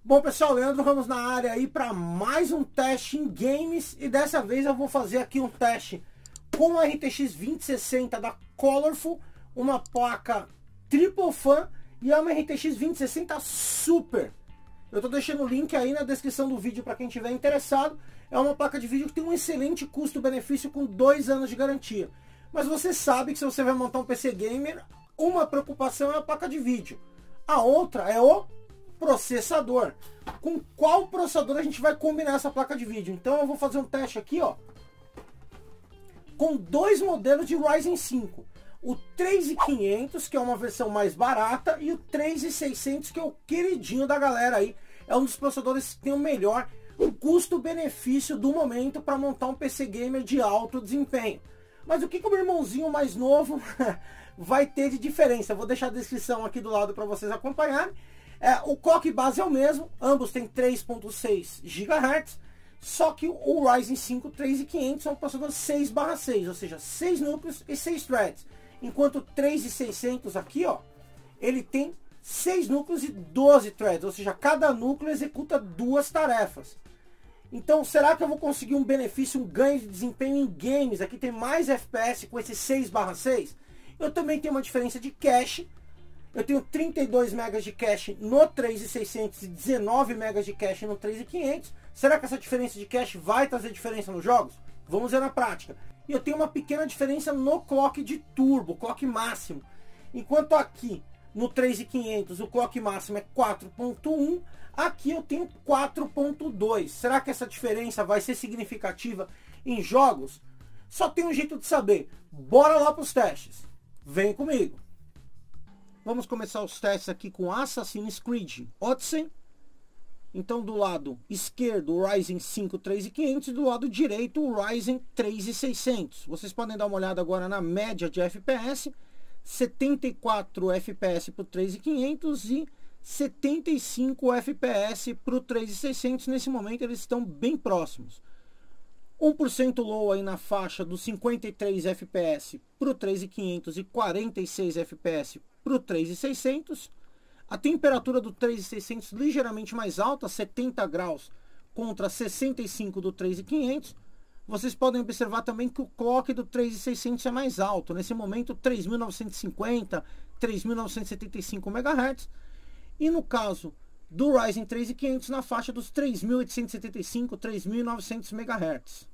Bom pessoal, Leandro Ramos na área aí para mais um teste em games, e dessa vez eu vou fazer aqui um teste com a RTX 2060 da Colorful, uma placa Triple Fan, e é uma RTX 2060 Super. Eu tô deixando o link aí na descrição do vídeo para quem estiver interessado. É uma placa de vídeo que tem um excelente custo-benefício com 2 anos de garantia. Mas você sabe que se você vai montar um PC Gamer, uma preocupação é a placa de vídeo. A outra é o processador. Com qual processador a gente vai combinar essa placa de vídeo? Então eu vou fazer um teste aqui, ó, com 2 modelos de Ryzen 5. O 3500, que é uma versão mais barata, e o 3600, que é o queridinho da galera aí. É um dos processadores que tem o melhor custo-benefício do momento para montar um PC Gamer de alto desempenho. Mas o que o meu irmãozinho mais novo vai ter de diferença? Eu vou deixar a descrição aqui do lado para vocês acompanharem. O clock base é o mesmo, ambos têm 3.6 GHz, só que o Ryzen 5 3500 é um processador 6/6, ou seja, 6 núcleos e 6 threads. Enquanto o 3600 aqui, ó, ele tem 6 núcleos e 12 threads, ou seja, cada núcleo executa 2 tarefas. Então, será que eu vou conseguir um benefício, um ganho de desempenho em games? Aqui tem mais FPS com esse 6/6. Eu também tenho uma diferença de cache. Eu tenho 32 MB de cache no 3600 e 19 MB de cache no 3500. Será que essa diferença de cache vai trazer diferença nos jogos? Vamos ver na prática. E eu tenho uma pequena diferença no clock de turbo, clock máximo. Enquanto aqui no 3500 o clock máximo é 4.1, aqui eu tenho 4.2. Será que essa diferença vai ser significativa em jogos? Só tem um jeito de saber. Bora lá para os testes. Vem comigo. Vamos começar os testes aqui com Assassin's Creed Odyssey. Então do lado esquerdo o Ryzen 5 3500 e do lado direito o Ryzen 3600. Vocês podem dar uma olhada agora na média de FPS. 74 FPS para o 3500 e 75 FPS para o 3600. Nesse momento eles estão bem próximos. 1% low aí na faixa dos 53 FPS para o 3500 e 46 FPS para o 3600. A temperatura do 3600 ligeiramente mais alta, 70 graus contra 65 do 3500. Vocês podem observar também que o clock do 3600 é mais alto. Nesse momento 3.950, 3.975 MHz. E no caso do Ryzen 3500 na faixa dos 3.875, 3.900 MHz.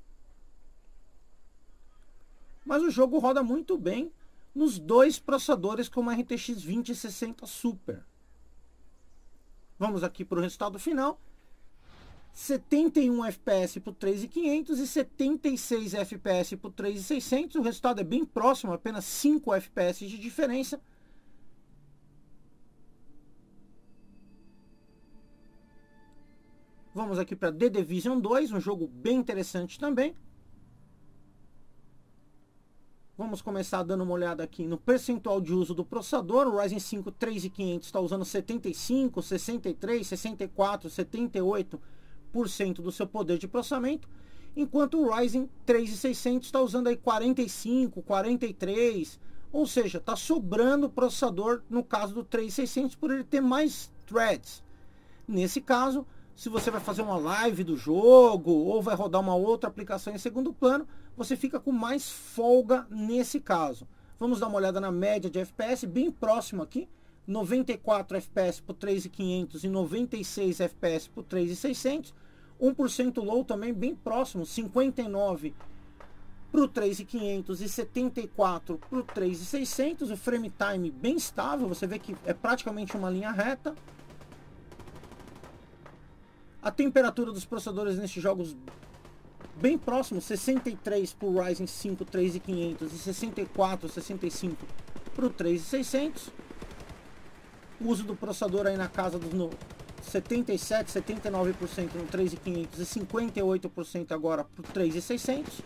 Mas o jogo roda muito bem nos 2 processadores com uma RTX 2060 Super. Vamos aqui para o resultado final. 71 FPS para o 3500 e 76 FPS para o 3600. O resultado é bem próximo, apenas 5 FPS de diferença. Vamos aqui para The Division 2, um jogo bem interessante também. Vamos começar dando uma olhada aqui no percentual de uso do processador. O Ryzen 5 3500 está usando 75, 63, 64, 78% do seu poder de processamento, enquanto o Ryzen 3600 está usando aí 45, 43, ou seja, está sobrando o processador no caso do 3600 por ele ter mais threads. Nesse caso, se você vai fazer uma live do jogo ou vai rodar uma outra aplicação em segundo plano, você fica com mais folga nesse caso. Vamos dar uma olhada na média de FPS, bem próximo aqui. 94 FPS para o 3500 e 96 FPS para o 3600. 1% low também bem próximo, 59 para o 3500 e 74 para o 3600. O frame time bem estável, você vê que é praticamente uma linha reta. A temperatura dos processadores nesses jogos bem próximo, 63 para o Ryzen 5 3500 e 64, 65 para o 3600. O uso do processador aí na casa dos 77, 79% no 3500 e 58% agora para o 3600.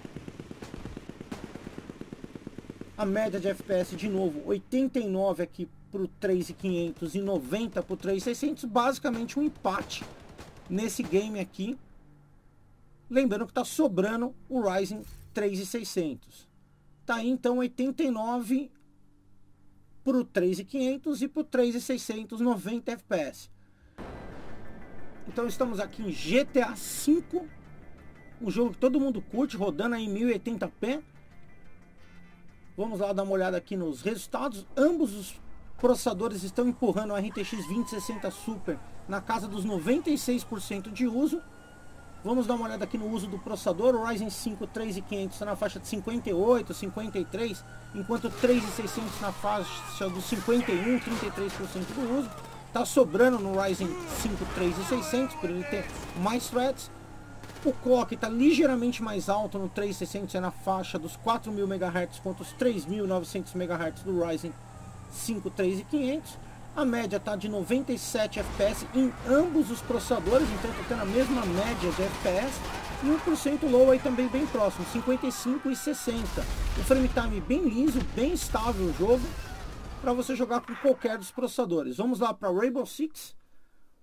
A média de FPS de novo, 89 aqui para o 3500 e 90 para o 3600, basicamente um empate nesse game aqui. Lembrando que está sobrando o Ryzen 3600. Tá aí então 89 para o 3500 e para o 3600 90 FPS. Então estamos aqui em GTA V, um jogo que todo mundo curte, rodando aí em 1080p. Vamos lá dar uma olhada aqui nos resultados. Ambos os processadores estão empurrando o RTX 2060 Super na casa dos 96% de uso. Vamos dar uma olhada aqui no uso do processador. O Ryzen 5 3500 está na faixa de 58, 53, enquanto o 3600 na faixa dos 51, 33% do uso. Está sobrando no Ryzen 5 3600 por ele ter mais threads. O clock está ligeiramente mais alto no 3600, é na faixa dos 4.000 MHz contra os 3.900 MHz do Ryzen 5 3500. A média está de 97 FPS em ambos os processadores, então está tendo a mesma média de FPS. E 1% low aí também bem próximo, 55 e 60. O frame time bem liso, bem estável o jogo, para você jogar com qualquer dos processadores. Vamos lá para Rainbow Six,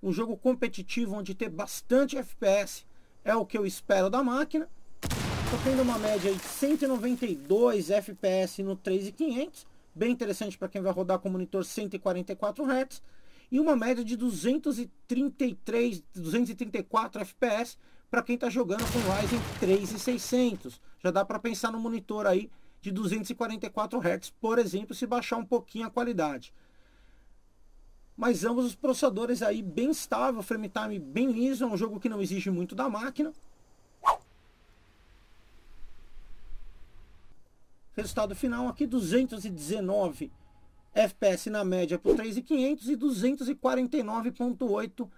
um jogo competitivo onde ter bastante FPS é o que eu espero da máquina. Estou tendo uma média de 192 FPS no 3500, bem interessante para quem vai rodar com monitor 144 Hz, e uma média de 234 FPS para quem está jogando com Ryzen 3600. Já dá para pensar no monitor aí de 244 Hz, por exemplo, se baixar um pouquinho a qualidade. Mas ambos os processadores aí bem estável, frame time bem liso, é um jogo que não exige muito da máquina. Resultado final aqui, 219 FPS na média para o 3500 e 249.8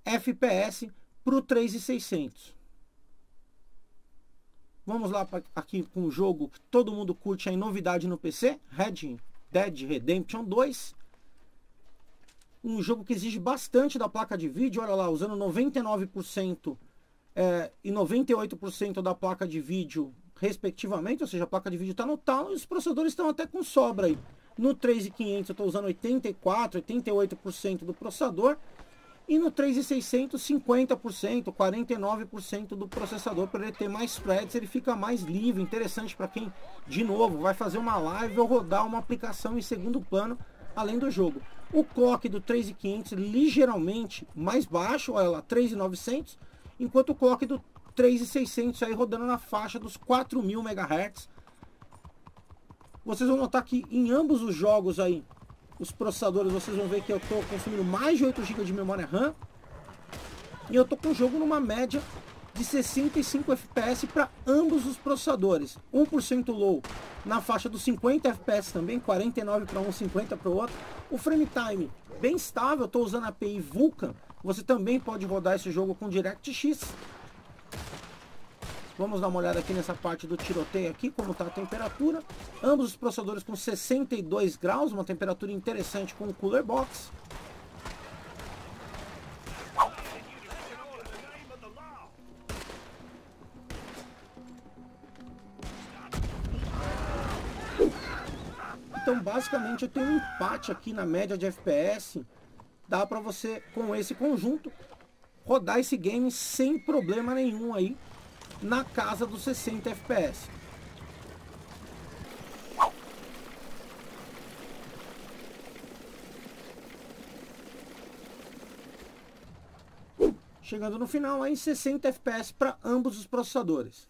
FPS para o 3600. Vamos lá aqui com o jogo que todo mundo curte aí, novidade no PC, Red Dead Redemption 2. Um jogo que exige bastante da placa de vídeo, olha lá, usando 99% e 98% da placa de vídeo respectivamente, ou seja, a placa de vídeo está no talo e os processadores estão até com sobra aí. No 3500 eu estou usando 84%, 88% do processador, e no 3600 50%, 49% do processador, para ele ter mais threads, ele fica mais livre, interessante para quem, de novo, vai fazer uma live ou rodar uma aplicação em segundo plano, além do jogo. O clock do 3500 ligeiramente mais baixo, olha lá, 3.900, enquanto o clock do 3600 aí rodando na faixa dos 4.000 MHz. Vocês vão notar que em ambos os jogos aí, os processadores, vocês vão ver que eu estou consumindo mais de 8 GB de memória RAM. E eu estou com o jogo numa média de 65 FPS para ambos os processadores. 1% low na faixa dos 50 FPS também, 49 para um, 50 para o outro. O frame time bem estável, estou usando a API Vulkan. Você também pode rodar esse jogo com DirectX. Vamos dar uma olhada aqui nessa parte do tiroteio aqui, como está a temperatura. Ambos os processadores com 62 graus, uma temperatura interessante com o Cooler Box. Então basicamente eu tenho um empate aqui na média de FPS. Dá para você, com esse conjunto, rodar esse game sem problema nenhum aí, na casa dos 60 FPS. Chegando no final aí, 60 FPS para ambos os processadores.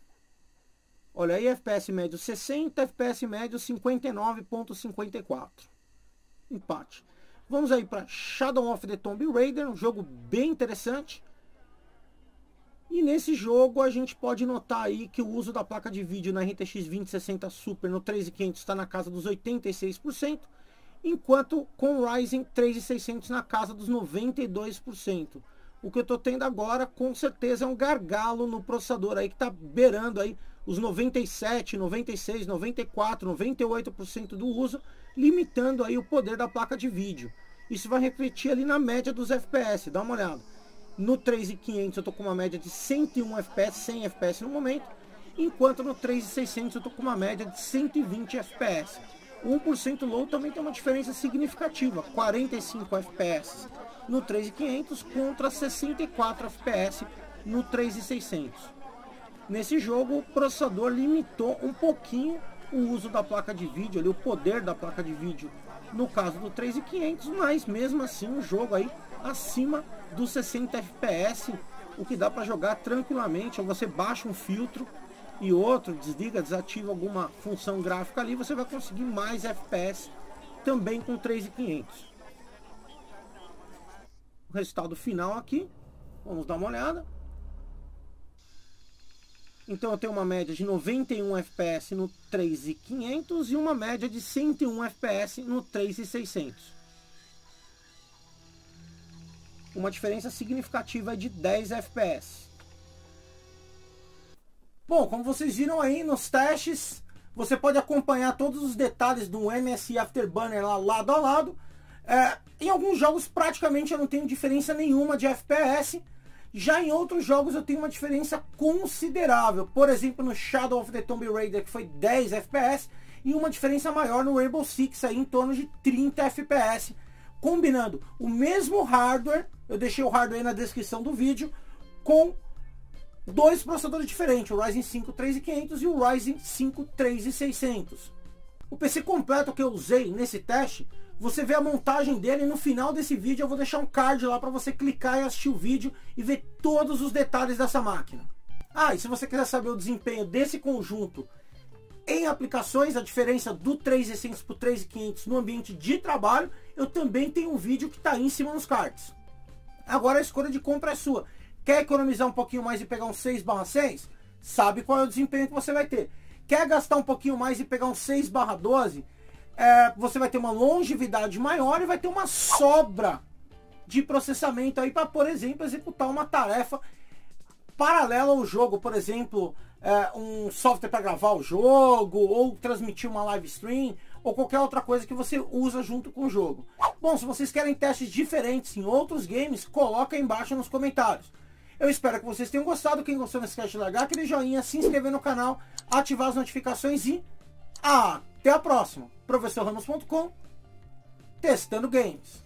Olha aí, FPS médio 60, FPS médio 59.54. Empate. Vamos aí para Shadow of the Tomb Raider, um jogo bem interessante. E nesse jogo a gente pode notar aí que o uso da placa de vídeo na RTX 2060 Super no 3500 está na casa dos 86%, enquanto com o Ryzen 3600 na casa dos 92%. O que eu estou tendo agora com certeza é um gargalo no processador aí que está beirando aí os 97, 96, 94, 98% do uso, limitando aí o poder da placa de vídeo. Isso vai refletir ali na média dos FPS, dá uma olhada. No 3500 eu estou com uma média de 101 FPS, 100 FPS no momento, enquanto no 3600 eu estou com uma média de 120 FPS. 1% low também tem uma diferença significativa, 45 FPS no 3500 contra 64 FPS no 3600. Nesse jogo o processador limitou um pouquinho o uso da placa de vídeo, ali, o poder da placa de vídeo no caso do 3500, mas mesmo assim o jogo aí acima dos 60 FPS, o que dá para jogar tranquilamente. Ou você baixa um filtro e outro, desliga, desativa alguma função gráfica ali, você vai conseguir mais FPS também com 3.500. O resultado final aqui, vamos dar uma olhada. Então eu tenho uma média de 91 FPS no 3.500 e uma média de 101 FPS no 3.600. Uma diferença significativa de 10 FPS. Bom, como vocês viram aí nos testes, você pode acompanhar todos os detalhes do MSI Afterburner lá lado a lado. Em alguns jogos praticamente eu não tenho diferença nenhuma de FPS. Já em outros jogos eu tenho uma diferença considerável. Por exemplo, no Shadow of the Tomb Raider, que foi 10 FPS, e uma diferença maior no Rainbow Six, aí em torno de 30 FPS. Combinando o mesmo hardware, eu deixei o hardware aí na descrição do vídeo, com dois processadores diferentes, o Ryzen 5 3500 e o Ryzen 5 3600. O PC completo que eu usei nesse teste, você vê a montagem dele no final desse vídeo. Eu vou deixar um card lá para você clicar e assistir o vídeo e ver todos os detalhes dessa máquina. E se você quiser saber o desempenho desse conjunto em aplicações, a diferença do 3600 para o 3500 no ambiente de trabalho, eu também tenho um vídeo que está aí em cima nos cards. Agora a escolha de compra é sua. Quer economizar um pouquinho mais e pegar um 6/6? Sabe qual é o desempenho que você vai ter. Quer gastar um pouquinho mais e pegar um 6/12? Você vai ter uma longevidade maior e vai ter uma sobra de processamento aí para, por exemplo, executar uma tarefa paralela ao jogo. Por exemplo, um software para gravar o jogo, ou transmitir uma live stream, ou qualquer outra coisa que você usa junto com o jogo. Bom, se vocês querem testes diferentes em outros games, coloca aí embaixo nos comentários. Eu espero que vocês tenham gostado. Quem gostou, não esquece de largar aquele joinha, se inscrever no canal, ativar as notificações e até a próxima. ProfessorRamos.com, testando games.